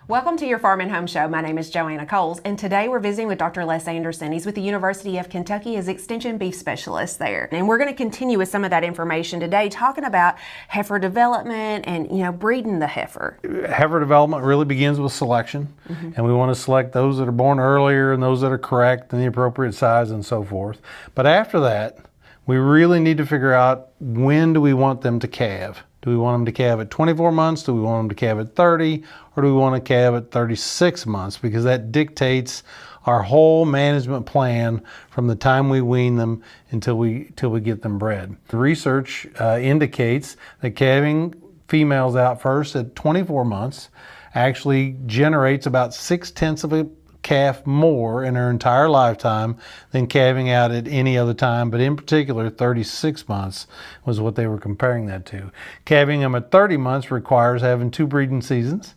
Welcome to your Farm and Home Show. My name is Joanna Coles, and today we're visiting with Dr. Les Anderson. He's with the University of Kentucky as Extension Beef Specialist there. And we're going to continue with some of that information today, talking about heifer development and, breeding the heifer. Heifer development really begins with selection, and we want to select those that are born earlier and those that are correct and the appropriate size and so forth. But after that, we really need to figure out, when do we want them to calve? Do we want them to calve at 24 months? Do we want them to calve at 30? Or do we want to calve at 36 months? Because that dictates our whole management plan from the time we wean them until we get them bred. The research indicates that calving females out first at 24 months actually generates about 6/10 of a calf more in her entire lifetime than calving out at any other time, but in particular 36 months was what they were comparing that to. Calving them at 30 months requires having 2 breeding seasons,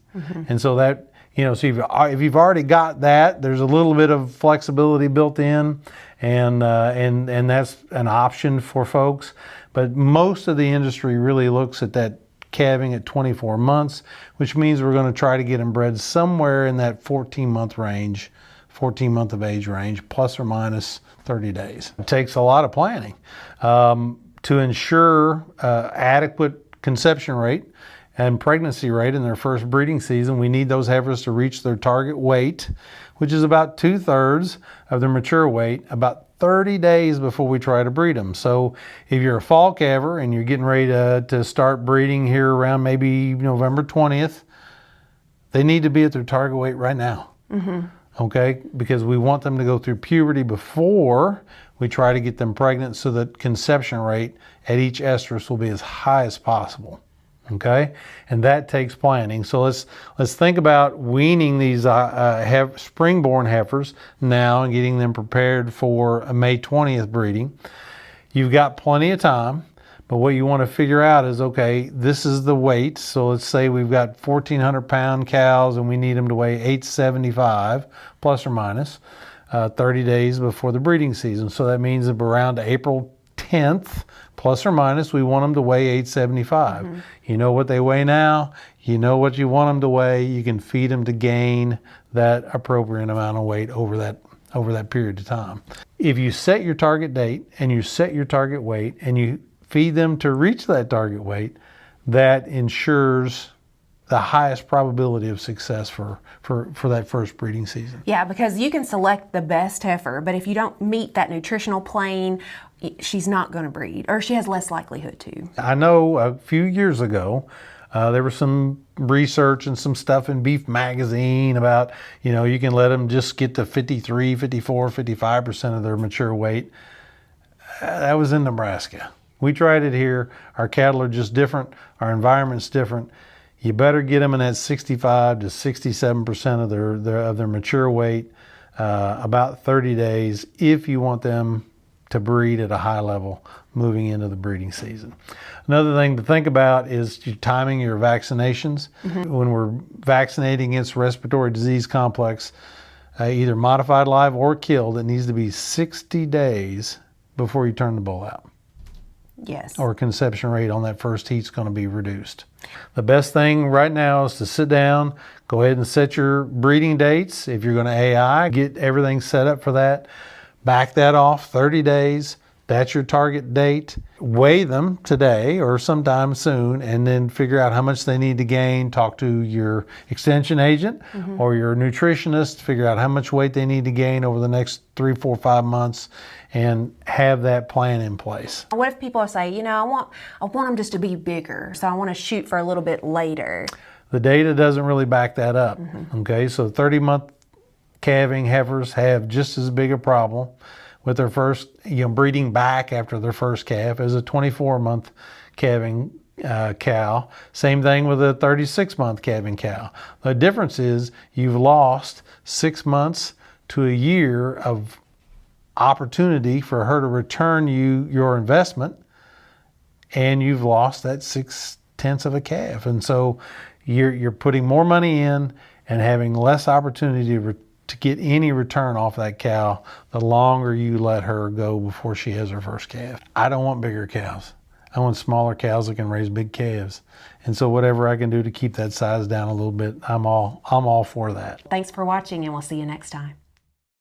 and so that, so if you've already got that, there's a little bit of flexibility built in, and that's an option for folks. But most of the industry really looks at that calving at 24 months, which means we're going to try to get them bred somewhere in that 14-month range, 14-month of age range, plus or minus 30 days. It takes a lot of planning to ensure adequate conception rate and pregnancy rate in their first breeding season. We need those heifers to reach their target weight, which is about 2/3 of their mature weight, about 30 days before we try to breed them. So if you're a fall calver and you're getting ready to start breeding here around maybe November 20th, they need to be at their target weight right now. Okay? Because we want them to go through puberty before we try to get them pregnant, so that conception rate at each estrus will be as high as possible. Okay, and that takes planning. So let's think about weaning these spring-born heifers now and getting them prepared for a May 20th breeding. You've got plenty of time, but what you want to figure out is, okay, this is the weight. So let's say we've got 1,400-pound cows and we need them to weigh 875 plus or minus 30 days before the breeding season. So that means that around April 10th, plus or minus, we want them to weigh 875. You know what they weigh now. You know what you want them to weigh. You can feed them to gain that appropriate amount of weight over that period of time. If you set your target date and you set your target weight and you feed them to reach that target weight, that ensures the highest probability of success for that first breeding season. Yeah, because you can select the best heifer, but if you don't meet that nutritional plane, she's not going to breed, or she has less likelihood to. I know a few years ago, there was some research and some stuff in Beef Magazine about, you can let them just get to 53, 54, 55% of their mature weight. That was in Nebraska. We tried it here. Our cattle are just different. Our environment's different. You better get them in that 65 to 67% of their mature weight, about 30 days, if you want them to breed at a high level moving into the breeding season. Another thing to think about is timing your vaccinations. When we're vaccinating against respiratory disease complex, either modified live or killed, it needs to be 60 days before you turn the bull out. Yes. Or conception rate on that first heat's going to be reduced. The best thing right now is to sit down, go ahead and set your breeding dates. If you're going to AI, get everything set up for that. Back that off 30 days. That's your target date. Weigh them today or sometime soon, and then figure out how much they need to gain. Talk to your extension agent or your nutritionist, figure out how much weight they need to gain over the next 3, 4, 5 months, and have that plan in place. What if people say, I want them just to be bigger, so I want to shoot for a little bit later? The data doesn't really back that up. Okay, so 30-month calving heifers have just as big a problem with their first, breeding back after their first calf as a 24-month calving cow. Same thing with a 36-month calving cow. The difference is you've lost 6 months to a year of opportunity for her to return you your investment, and you've lost that 6/10 of a calf. And so you're putting more money in and having less opportunity to get any return off that cow the longer you let her go before she has her first calf. I don't want bigger cows. I want smaller cows that can raise big calves. And so whatever I can do to keep that size down a little bit, I'm all for that. Thanks for watching, and we'll see you next time.